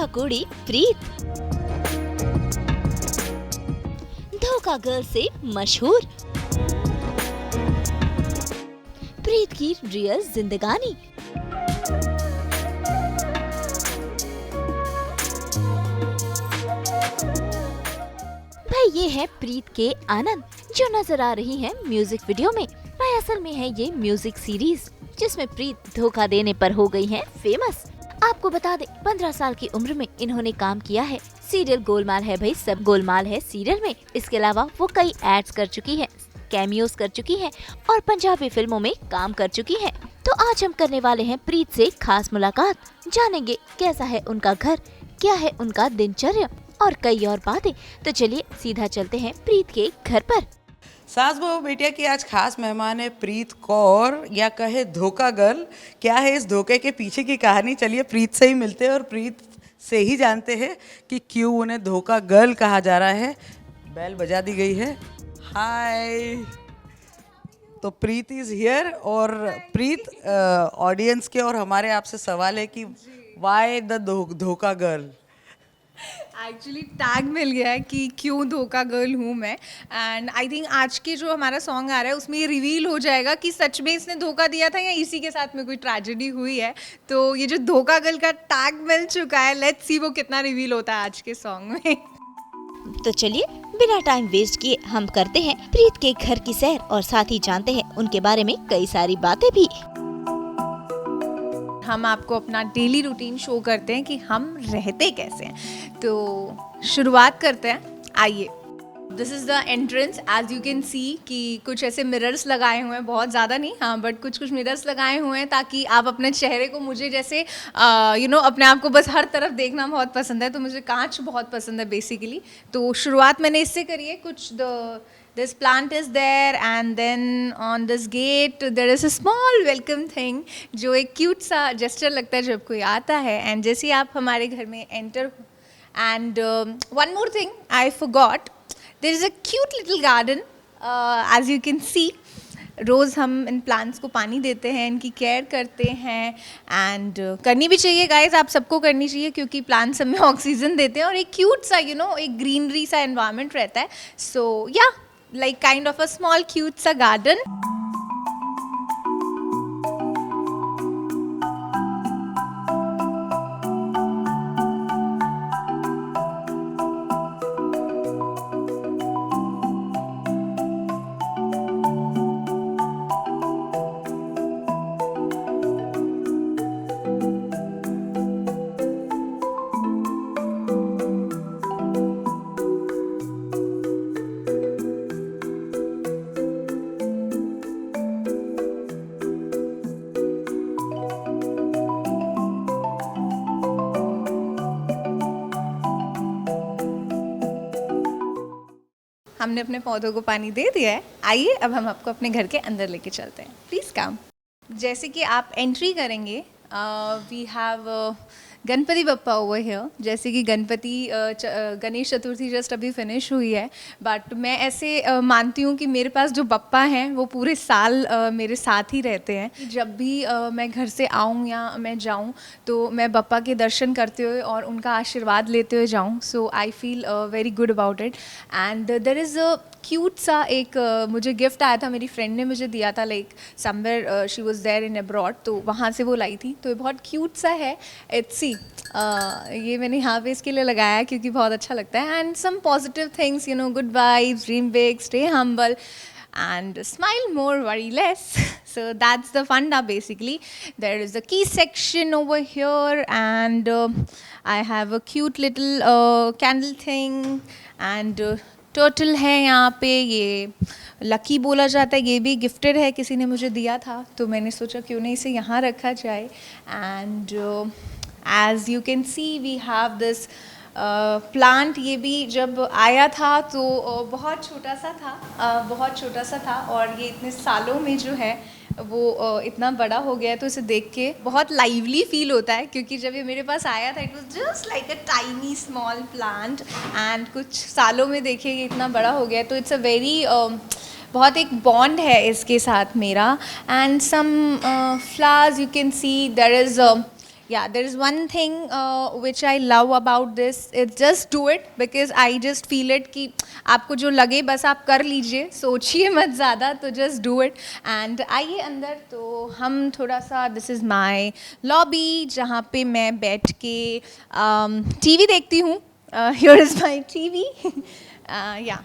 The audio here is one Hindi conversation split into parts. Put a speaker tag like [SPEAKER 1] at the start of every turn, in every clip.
[SPEAKER 1] धोखा कुड़ी प्रीत। धोखा गर्ल से मशहूर प्रीत की रियल जिंदगानी। भाई ये है प्रीत के आनंद जो नजर आ रही है म्यूजिक वीडियो में। भाई असल में है ये म्यूजिक सीरीज जिसमें प्रीत धोखा देने पर हो गई है फेमस। आपको बता दे 15 साल की उम्र में इन्होंने काम किया है सीरियल गोलमाल है भाई, सब गोलमाल है सीरियल में। इसके अलावा वो कई एड्स कर चुकी है, कैमियोस कर चुकी है और पंजाबी फिल्मों में काम कर चुकी है। तो आज हम करने वाले हैं प्रीत से खास मुलाकात, जानेंगे कैसा है उनका घर, क्या है उनका दिनचर्या और कई और बातें। तो चलिए सीधा चलते हैं प्रीत के घर पर।
[SPEAKER 2] सास बहू बेटिया की आज खास मेहमान है प्रीत कौर, या कहे धोखा गर्ल। क्या है इस धोखे के पीछे की कहानी, चलिए प्रीत से ही मिलते हैं और प्रीत से ही जानते हैं कि क्यों उन्हें धोखा गर्ल कहा जा रहा है। बेल बजा दी गई है। हाय, तो प्रीत इज हियर। और प्रीत, ऑडियंस के और हमारे आपसे सवाल है कि व्हाई द धोखा गर्ल।
[SPEAKER 3] एक्चुअली टैग मिल गया है कि क्यों धोखा गर्ल हूँ मैं। एंड आई थिंक आज के जो हमारा सॉन्ग आ रहा है उसमें ये रिवील हो जाएगा कि सच में इसने धोखा दिया था या इसी के साथ में कोई ट्रेजेडी हुई है। तो ये जो धोखा गर्ल का टैग मिल चुका है, लेट्स सी वो कितना रिवील होता है आज के सॉन्ग में।
[SPEAKER 1] तो चलिए बिना टाइम वेस्ट किए हम करते हैं प्रीत के घर की सैर और साथ ही जानते हैं उनके बारे में कई सारी बातें भी।
[SPEAKER 3] हम आपको अपना डेली रूटीन शो करते हैं कि हम रहते कैसे हैं। तो शुरुआत करते हैं, आइए। This is the entrance. As you can see कि कुछ ऐसे मिरर्स लगाए हुए हैं, बहुत ज़्यादा नहीं हाँ, बट कुछ कुछ मिरर्स लगाए हुए हैं ताकि आप अपने चेहरे को, मुझे जैसे अपने आप को बस हर तरफ देखना बहुत पसंद है, तो मुझे कांच बहुत पसंद है बेसिकली। तो शुरुआत मैंने इससे करी है। कुछ this plant is there and then on this gate there is a small welcome thing जो एक cute सा gesture लगता है जब कोई आता है। and जैसे ही आप हमारे घर में enter and one more thing I forgot, there is a cute little garden as you can see। रोज़ हम इन प्लांट्स को पानी देते हैं, इनकी केयर करते हैं एंड करनी भी चाहिए गाइस, आप सबको करनी चाहिए क्योंकि प्लांट्स हमें ऑक्सीजन देते हैं और एक क्यूट सा एक ग्रीनरी सा एनवायरनमेंट रहता है। सो या like kind of a small cute sa garden। हमने अपने पौधों को पानी दे दिया है। आइए अब हम आपको अपने घर के अंदर लेके चलते हैं। Please come. जैसे कि आप एंट्री करेंगे, we have Ganpati Bappa over here. जैसे कि गणेश चतुर्थी जस्ट अभी फिनिश हुई है, बट मैं ऐसे मानती हूँ कि मेरे पास जो बप्पा हैं वो पूरे साल मेरे साथ ही रहते हैं। जब भी मैं घर से आऊँ या मैं जाऊँ तो मैं बप्पा के दर्शन करते हुए और उनका आशीर्वाद लेते हुए जाऊँ। So I feel very good about it. And there is a cute सा एक मुझे गिफ्ट आया था, मेरी फ्रेंड ने मुझे दिया था, like somewhere she was there in abroad, तो वहाँ से वो लाई थी। तो ये बहुत क्यूट सा है। इट्स सी ये मैंने यहाँ पे इसके लिए लगाया क्योंकि बहुत अच्छा लगता है। And some positive things, good vibes, dream big, stay humble and smile more, worry less। So that's the funda basically। There is a key section over here and I have a cute little candle thing and turtle है यहाँ पे। ये लकी बोला जाता है, ये भी गिफ्टेड है, किसी ने मुझे दिया था तो मैंने सोचा क्यों नहीं इसे यहाँ रखा जाए। And as you can see we have this plant. ये भी जब आया था तो बहुत छोटा सा था और ये इतने सालों में जो है वो इतना बड़ा हो गया है, तो इसे देख के बहुत लाइवली फील होता है क्योंकि जब ये मेरे पास आया था it was just like a tiny small plant and कुछ सालों में देखिए ये इतना बड़ा हो गया है। तो इट्स अ वेरी बहुत एक बॉन्ड है इसके साथ मेरा। And some flowers you can see, there is yeah, there is one thing which I love about this. It's just do it because I just feel it कि आपको जो लगे बस आप कर लीजिए, सोचिए मत ज़्यादा, तो just do it. And आइए अंदर, तो हम थोड़ा सा, this is my lobby जहाँ पे मैं बैठ के TV देखती हूँ. Here is my TV. Yeah.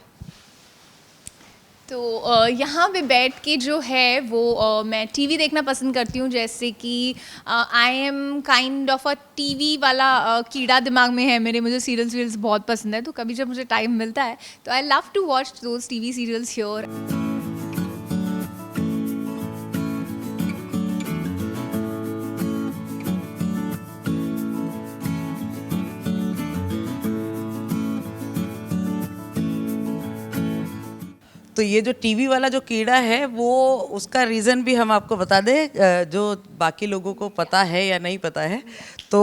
[SPEAKER 3] तो यहाँ पे बैठ के जो है वो मैं टीवी देखना पसंद करती हूँ. जैसे कि I am kind of a TV वाला कीड़ा दिमाग में है मेरे. मुझे सीरियल्स बहुत पसंद है, तो कभी जब मुझे टाइम मिलता है तो I love to watch those TV serials here.
[SPEAKER 2] तो ये जो टीवी वाला जो कीड़ा है वो, उसका रीज़न भी हम आपको बता दें, जो बाकी लोगों को पता है या नहीं पता है. तो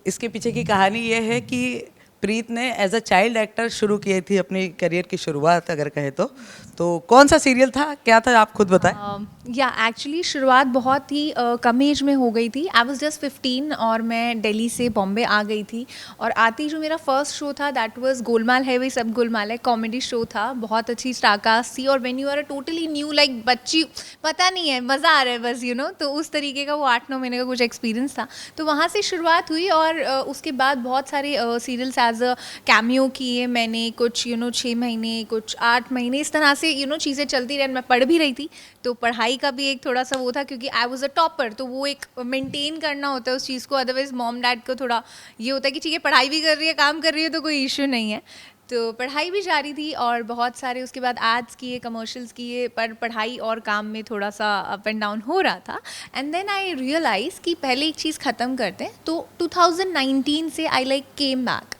[SPEAKER 2] इसके पीछे की कहानी ये है कि प्रीत ने एज अ चाइल्ड एक्टर शुरू की थी अपनी करियर की शुरुआत, अगर कहे तो कौन सा सीरियल था, क्या था, आप खुद बताएं.
[SPEAKER 3] या एक्चुअली शुरुआत बहुत ही कम एज में हो गई थी. आई वाज जस्ट 15 और मैं दिल्ली से बॉम्बे आ गई थी. और आती जो मेरा फर्स्ट शो था दैट वाज गोलमाल है वही सब गोलमाल है, कॉमेडी शो था. बहुत अच्छी स्टारकास्ट थी. और when you are a totally new like बच्ची, पता नहीं है, मज़ा आ रहा है बस, यू नो, तो उस तरीके का वो 8-9 महीने का कुछ एक्सपीरियंस था. तो वहाँ से शुरुआत हुई. और उसके बाद बहुत सारे सीरियल्स एज अ कैमियो किए मैंने. कुछ 6 महीने, कुछ 8 महीने, इस तरह से चीज़ें चलती रही. मैं पढ़ भी रही थी, तो पढ़ाई का भी एक थोड़ा सा वो था क्योंकि आई वाज अ टॉपर, तो वो एक मेंटेन करना होता है उस चीज़ को. अदरवाइज मॉम डैड को थोड़ा ये होता है कि ठीक है पढ़ाई भी कर रही है, काम कर रही है, तो कोई इशू नहीं है. तो पढ़ाई भी जारी थी और बहुत सारे उसके बाद एड्स किए, कमर्शियल्स किए, पर पढ़ाई और काम में थोड़ा सा अप एंड डाउन हो रहा था. एंड देन आई रियलाइज़ कि पहले एक चीज़ ख़त्म करते हैं. तो 2019 से आई लाइक केम बैक.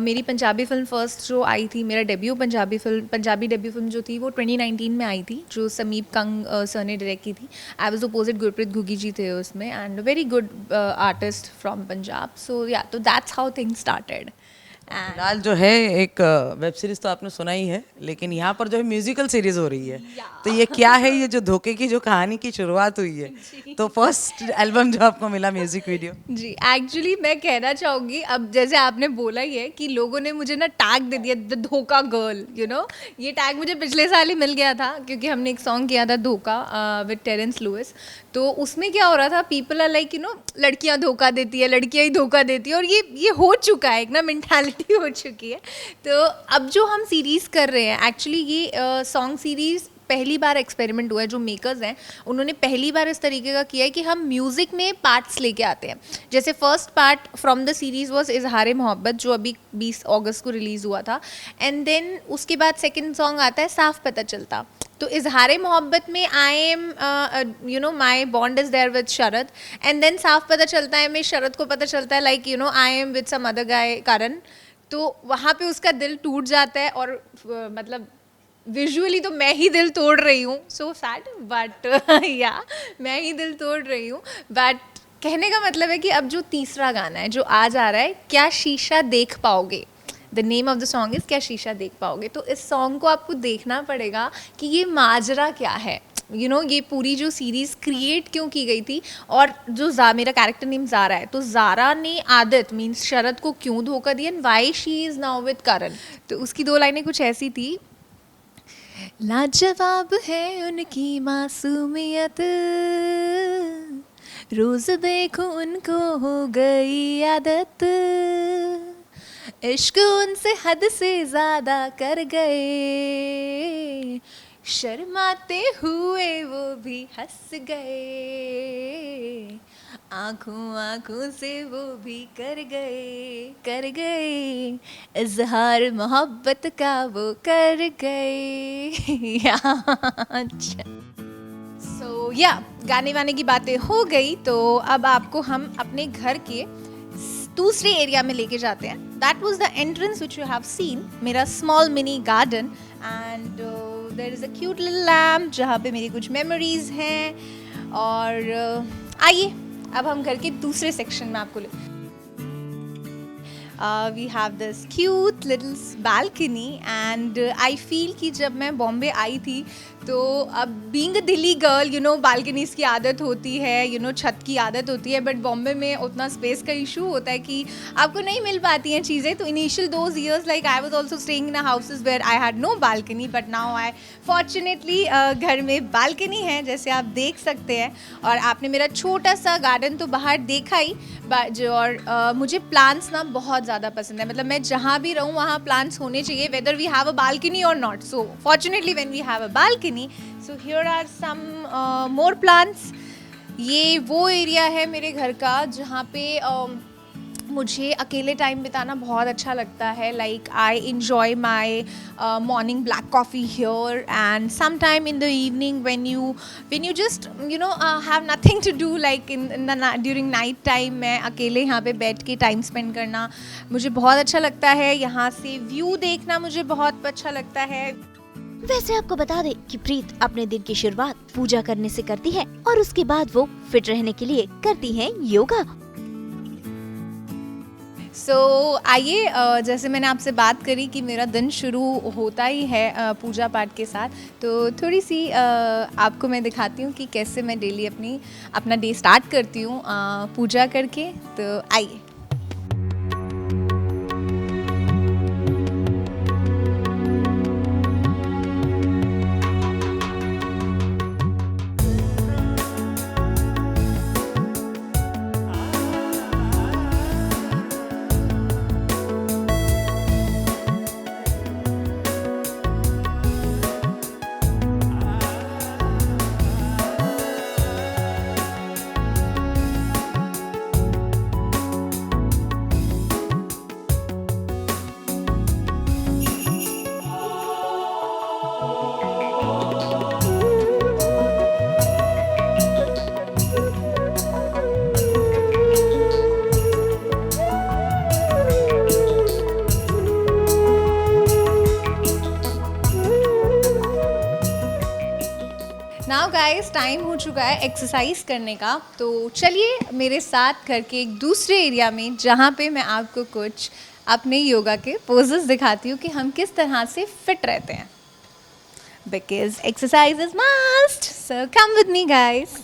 [SPEAKER 3] मेरी पंजाबी फिल्म फर्स्ट जो आई थी, मेरा डेब्यू पंजाबी डेब्यू फिल्म जो थी वो 2019 में आई थी, जो समीप कंग सर ने डायरेक्ट की थी. I was opposite Gurpreet Ghuggi ji थे उसमें, and very good artist from Punjab. So yeah, तो दैट्स हाउ थिंग्स स्टार्टेड.
[SPEAKER 2] फिलहाल जो है एक वेब सीरीज तो आपने सुना ही है, लेकिन यहाँ पर जो है म्यूजिकल सीरीज हो रही है. तो ये क्या है, ये जो धोखे की जो कहानी की शुरुआत हुई है, तो फर्स्ट एल्बम जो आपको मिला, म्यूजिक वीडियो.
[SPEAKER 3] जी, एक्चुअली मैं कहना चाहूँगी, अब जैसे आपने बोला ही है कि लोगों ने मुझे ना टैग दे दिया, द धोखा गर्ल, ये टैग मुझे पिछले साल ही मिल गया था क्योंकि हमने एक सॉन्ग किया था धोखा विद टेरेंस लुइस. तो उसमें क्या हो रहा था, पीपल आर लाइक लड़कियां धोखा देती है, लड़कियां ही धोखा देती है. और ये हो चुका है, एक ना मेंटालिटी हो चुकी है. तो अब जो हम सीरीज़ कर रहे हैं, एक्चुअली ये सॉन्ग सीरीज़ पहली बार एक्सपेरिमेंट हुआ है. जो मेकर्स हैं उन्होंने पहली बार इस तरीके का किया है कि हम म्यूज़िक में पार्ट्स लेके आते हैं. जैसे first part from the series was इजहार मोहब्बत, जो अभी 20 अगस्त को रिलीज़ हुआ था. एंड देन उसके बाद सेकंड सॉन्ग आता है साफ पता चलता. तो इजहार मोहब्बत में I am my bond is there with Sharad. And then साफ पता चलता है में शरद को पता चलता है like I am with some other guy Karan. तो वहाँ पे उसका दिल टूट जाता है. और मतलब विजुअली तो मैं ही दिल तोड़ रही हूँ, सो सैड, बट या मैं ही दिल तोड़ रही हूँ. बट कहने का मतलब है कि अब जो तीसरा गाना है जो आज आ रहा है, क्या शीशा देख पाओगे, the name of the song is क्या शीशा देख पाओगे. तो इस सॉन्ग को आपको देखना पड़ेगा कि ये माजरा क्या है, ये पूरी जो सीरीज़ क्रिएट क्यों की गई थी. और जो मेरा कैरेक्टर नेम ज़ारा है, तो ज़ारा ने आदत मीन्स शरद को क्यों धोखा दिया, and why she is now with Karan. तो उसकी 2 लाइनें कुछ ऐसी थी, लाजवाब है उनकी मासूमियत, रोज देखो उनको हो गई आदत, इश्क उनसे हद से ज़्यादा कर गए, शर्माते हुए वो भी हंस गए, आँखों से वो भी कर गए इजहार मोहब्बत का वो कर गए. सो या, गाने वाने की बातें हो गई. तो अब आपको हम अपने घर के दूसरे एरिया में लेके जाते हैं. That was the entrance which you have seen, मेरा small mini garden. And there is a cute little lamp जहाँ पे मेरी कुछ मेमोरीज हैं. और आइए अब हम घर के दूसरे सेक्शन में आपको we have this cute little balcony and I feel कि जब मैं बॉम्बे आई थी तो अब being a Delhi girl you know balconies की आदत होती है, यू नो छत की आदत होती है, बट बॉम्बे में उतना स्पेस का इशू होता है कि आपको नहीं मिल पाती हैं चीज़ें. तो initial those years like I was also staying in a houses where I had no balcony, but now I fortunately घर में बालकनी है जैसे आप देख सकते हैं. और आपने मेरा छोटा सा गार्डन तो बाहर देखा ही, और मुझे प्लांट्स ना बहुत ज़्यादा पसंद है. मतलब मैं जहाँ भी रहूँ वहाँ प्लांट्स होने चाहिए, whether we have a balcony और not. So fortunately when we have a balcony, so here are some more plants. ये वो एरिया है मेरे घर का जहाँ पे मुझे अकेले टाइम बिताना बहुत अच्छा लगता है. Like I enjoy my morning black coffee here and some time in the evening when you just you know have nothing to do like in the during night time. मैं अकेले यहाँ पे बैठ के टाइम स्पेंड करना मुझे बहुत अच्छा लगता है. यहाँ से व्यू देखना मुझे बहुत अच्छा लगता है.
[SPEAKER 1] वैसे आपको बता दें कि प्रीत अपने दिन की शुरुआत पूजा करने से करती है और उसके बाद वो फिट रहने के लिए करती हैं योगा.
[SPEAKER 3] सो आइए, जैसे मैंने आपसे बात करी कि मेरा दिन शुरू होता ही है पूजा पाठ के साथ, तो थोड़ी सी आपको मैं दिखाती हूँ कि कैसे मैं डेली अपना डे स्टार्ट करती हूँ पूजा करके. तो आइए. नाउ गाइस, टाइम हो चुका है एक्सरसाइज करने का. तो चलिए मेरे साथ घर के एक दूसरे एरिया में जहाँ पे मैं आपको कुछ अपने योगा के पोजेस दिखाती हूँ कि हम किस तरह से फिट रहते हैं. Because exercise is must. So come with me guys.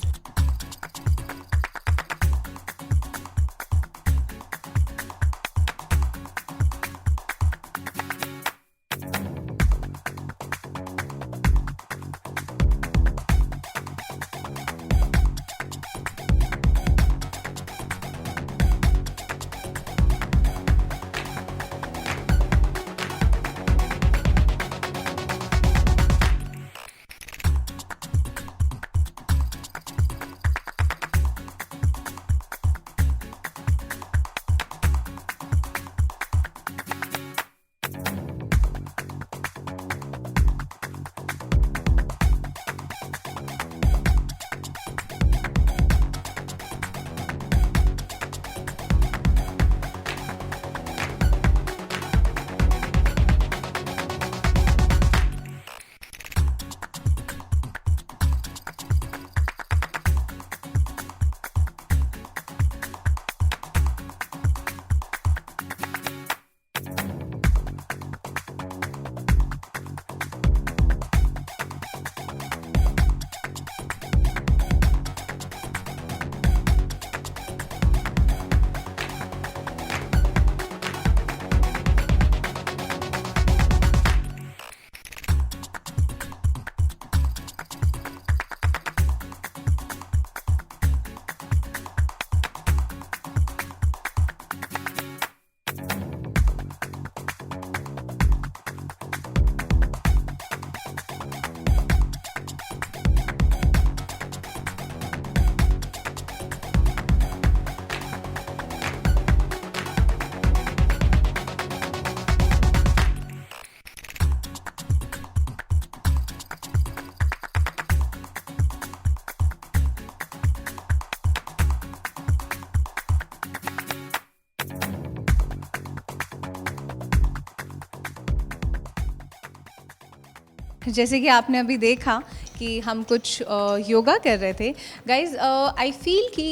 [SPEAKER 3] जैसे कि आपने अभी देखा कि हम कुछ योगा कर रहे थे। गाइज आई फील कि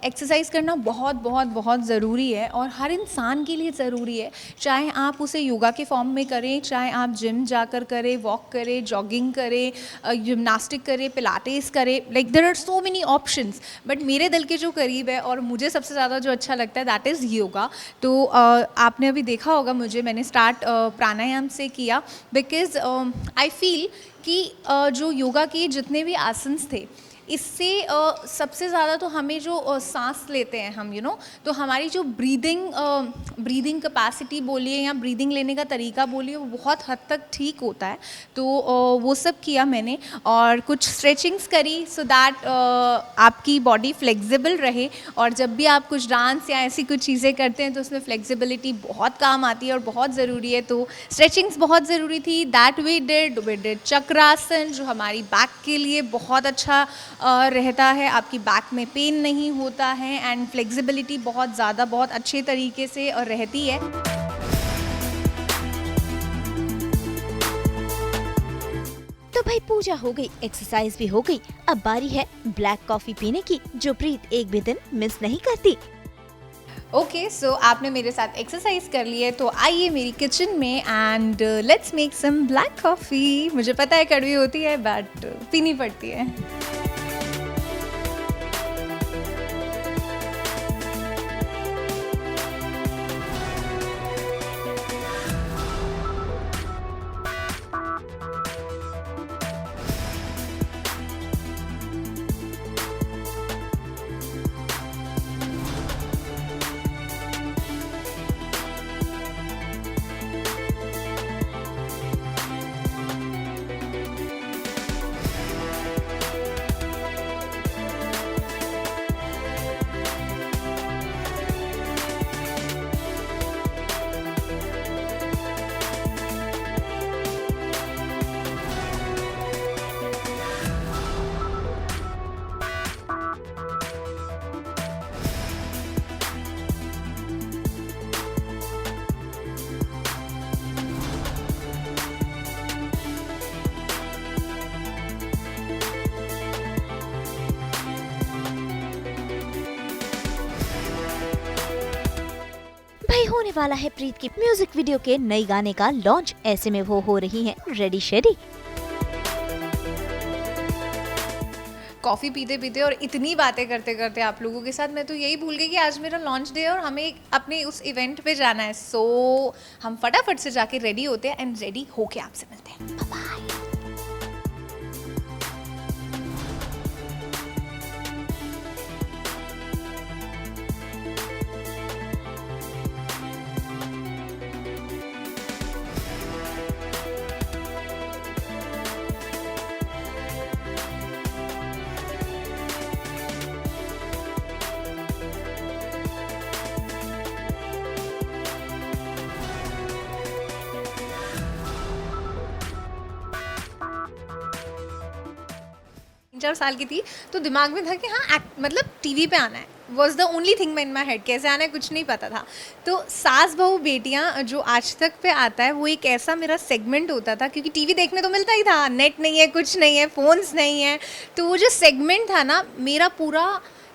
[SPEAKER 3] एक्सरसाइज करना बहुत बहुत बहुत ज़रूरी है और हर इंसान के लिए ज़रूरी है, चाहे आप उसे योगा के फॉर्म में करें, चाहे आप जिम जाकर करें, वॉक करें, जॉगिंग करें, जिम्नास्टिक करें, पिलाटेस करें, like there are so many options. But मेरे दिल के जो करीब है और मुझे सबसे ज़्यादा जो अच्छा लगता है दैट इज़ योगा। तो आपने अभी देखा होगा मुझे, मैंने स्टार्ट प्राणायाम से किया बिकॉज आई फील कि जो योगा के जितने भी आसन्स थे इससे सबसे ज़्यादा तो हमें जो सांस लेते हैं हम तो हमारी जो ब्रीदिंग कैपेसिटी बोलिए या ब्रीदिंग लेने का तरीका बोलिए वो बहुत हद तक ठीक होता है। तो वो सब किया मैंने और कुछ स्ट्रेचिंग्स करी सो दैट आपकी बॉडी फ्लेक्सिबल रहे, और जब भी आप कुछ डांस या ऐसी कुछ चीज़ें करते हैं तो उसमें फ्लेक्सिबिलिटी बहुत काम आती है और बहुत ज़रूरी है। तो स्ट्रेचिंग्स बहुत ज़रूरी थी, दैट वी डिड चक्रासन जो हमारी बैक के लिए बहुत अच्छा रहता है, आपकी बैक में पेन नहीं होता है एंड फ्लेक्सिबिलिटी बहुत ज़्यादा बहुत अच्छे तरीके से रहती है।
[SPEAKER 1] तो भाई पूजा हो गई, एक्सरसाइज भी हो गई, अब बारी है ब्लैक कॉफी पीने की जो प्रीत एक भी दिन मिस नहीं करती।
[SPEAKER 3] ओके सो आपने मेरे साथ एक्सरसाइज कर ली है तो आइए मेरी किचन में and let's make some black coffee. मुझे पता है कड़वी होती है बट पीनी पड़ती है।
[SPEAKER 1] भाई होने वाला है प्रीत की म्यूजिक वीडियो के नई गाने का लॉन्च, ऐसे में वो हो रही हैं रेडी शेडी।
[SPEAKER 3] कॉफ़ी पीते पीते और इतनी बातें करते करते आप लोगों के साथ मैं तो यही भूल गई कि आज मेरा लॉन्च डे है और हमें अपने उस इवेंट पे जाना है। सो हम फटाफट से जाके रेडी होते हैं एंड रेडी होके आपसे मिलते हैं। Bye bye. तीन चार साल की थी तो दिमाग में था कि हाँ मतलब टीवी पे आना है, was the only thing in my head. कैसे आना है कुछ नहीं पता था। तो सास बहू बेटियां जो आज तक पे आता है वो एक ऐसा मेरा सेगमेंट होता था, क्योंकि टीवी देखने तो मिलता ही था, नेट नहीं है, कुछ नहीं है, फ़ोन्स नहीं है। तो वो जो सेगमेंट था ना, मेरा पूरा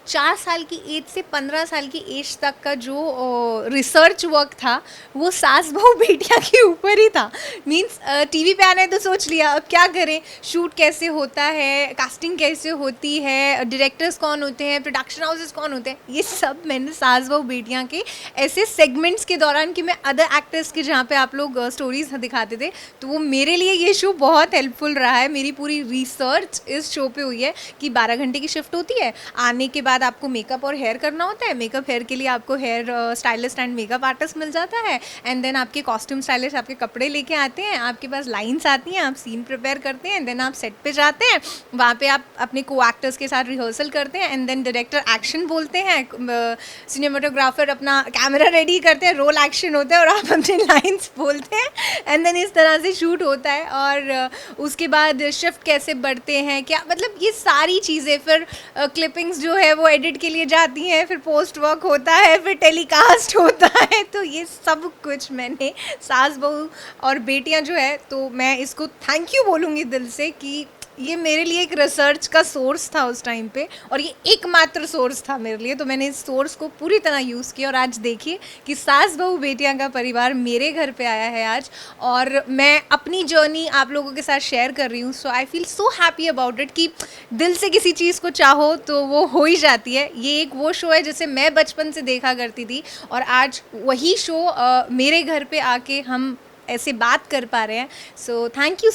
[SPEAKER 3] 4 साल की एज से 15 साल की एज तक का जो रिसर्च वर्क था वो सास बहू बेटियां के ऊपर ही था। मीन्स टीवी पे आना है तो सोच लिया अब क्या करें, शूट कैसे होता है, कास्टिंग कैसे होती है, डायरेक्टर्स कौन होते हैं, प्रोडक्शन हाउसेस कौन होते हैं, ये सब मैंने सास बहू बेटियां के ऐसे सेगमेंट्स के दौरान कि मैं अदर एक्टर्स के जहाँ पे आप लोग स्टोरीज दिखाते थे, तो वो मेरे लिए ये शो बहुत हेल्पफुल रहा है। मेरी पूरी रिसर्च इस शो पे हुई है कि 12 घंटे की शिफ्ट होती है, आने के बाद आपको मेकअप और हेयर करना होता है, मेकअप हेयर के लिए आपको hair stylist and makeup artist मिल जाता है, एंड देन आपके कॉस्ट्यूम स्टाइलिस्ट आपके कपड़े लेके आते हैं, आपके पास लाइंस आती हैं, आप सीन प्रिपेयर करते हैं, देन आप सेट पे जाते हैं, वहाँ पे आप अपने को एक्टर्स के साथ रिहर्सल करते हैं, एंड देन डायरेक्टर एक्शन बोलते हैं, सिनेमाटोग्राफर अपना कैमरा रेडी करते हैं, रोल एक्शन होता है और आप अपने लाइंस बोलते हैं, एंड देन इस तरह से शूट होता है। और उसके बाद शिफ्ट कैसे बढ़ते हैं, क्या मतलब ये सारी चीज़ें, फिर क्लिपिंग्स जो है वो एडिट के लिए जाती हैं, फिर पोस्ट वर्क होता है, फिर टेलीकास्ट होता है। तो ये सब कुछ मैंने सास बहू और बेटियां जो है, तो मैं इसको थैंक यू बोलूँगी दिल से कि ये मेरे लिए एक रिसर्च का सोर्स था उस टाइम पे, और ये एकमात्र सोर्स था मेरे लिए, तो मैंने इस सोर्स को पूरी तरह यूज़ किया। और आज देखिए कि सास बहू बेटियां का परिवार मेरे घर पे आया है आज, और मैं अपनी जर्नी आप लोगों के साथ शेयर कर रही हूँ। So I feel so happy about it कि दिल से किसी चीज़ को चाहो तो वो हो ही जाती है। ये एक वो शो है जिसे मैं बचपन से देखा करती थी, और आज वही शो मेरे घर पे आके हम ऐसे बात कर पा रहे हैं। So thank you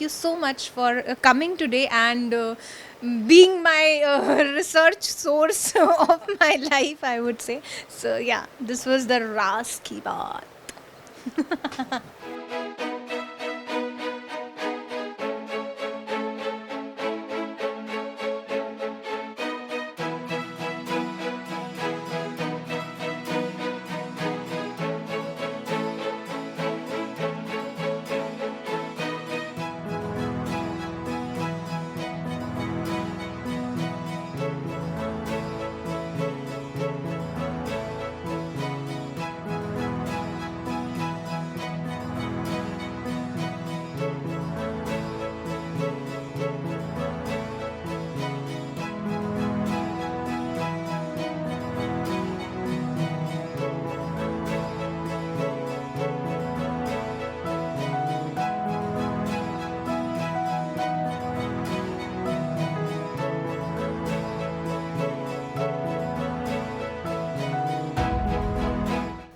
[SPEAKER 3] so much for coming today and being my research source of my life, I would say. So yeah, this was the Ras ki baat.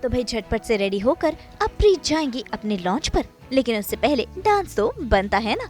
[SPEAKER 1] तो भाई झटपट से रेडी होकर अब प्रीत जाएंगी अपने लॉन्च पर, लेकिन उससे पहले डांस तो बनता है ना।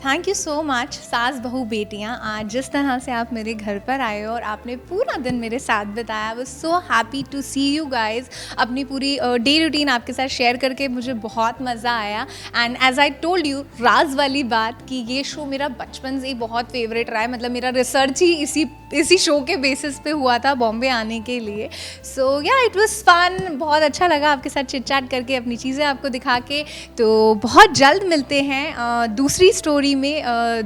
[SPEAKER 3] थैंक यू सो मच सास बहू बेटियाँ, आज जिस तरह से आप मेरे घर पर आए हो और आपने पूरा दिन मेरे साथ बिताया। I was so happy to see you guys. अपनी पूरी डे रूटीन आपके साथ शेयर करके मुझे बहुत मज़ा आया। And as I told you, Raj वाली बात कि ये शो मेरा बचपन से ही बहुत फेवरेट रहा है। मतलब मेरा रिसर्च ही इसी शो के बेसिस पे हुआ था बॉम्बे आने के लिए। सो या इट वाज फन, बहुत अच्छा लगा आपके साथ चिट चैट करके, अपनी चीज़ें आपको दिखा के। तो बहुत जल्द मिलते हैं दूसरी स्टोरी में,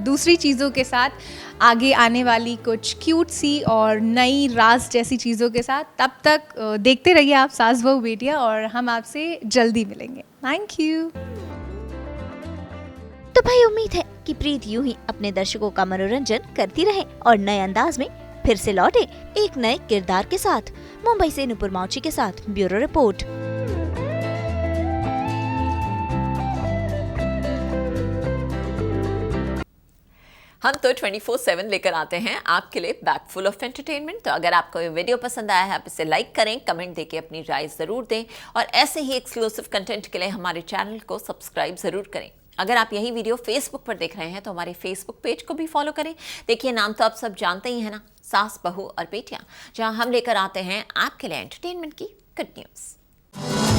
[SPEAKER 3] दूसरी चीज़ों के साथ, आगे आने वाली कुछ क्यूट सी और नई राज जैसी चीज़ों के साथ। तब तक देखते रहिए आप सास बहू बेटियाँ, और हम आपसे जल्दी मिलेंगे। Thank you.
[SPEAKER 1] तो भाई उम्मीद है कि प्रीत यूं ही अपने दर्शकों का मनोरंजन करती रहे और नए अंदाज में फिर से लौटे एक नए किरदार के साथ। मुंबई से नुपुर माउची के साथ ब्यूरो रिपोर्ट।
[SPEAKER 4] हम तो 24/7 लेकर आते हैं आपके लिए बैग फुल ऑफ एंटरटेनमेंट। तो अगर आपको ये वीडियो पसंद आया है, आप इसे लाइक करें, कमेंट देके अपनी राय ज़रूर दें, और ऐसे ही एक्सक्लूसिव कंटेंट के लिए हमारे चैनल को सब्सक्राइब ज़रूर करें। अगर आप यही वीडियो फेसबुक पर देख रहे हैं तो हमारे फेसबुक पेज को भी फॉलो करें। देखिए, नाम तो आप सब जानते ही हैं ना, सास बहू और बेटियां, जहां हम लेकर आते हैं आपके लिए एंटरटेनमेंट की गुड न्यूज़।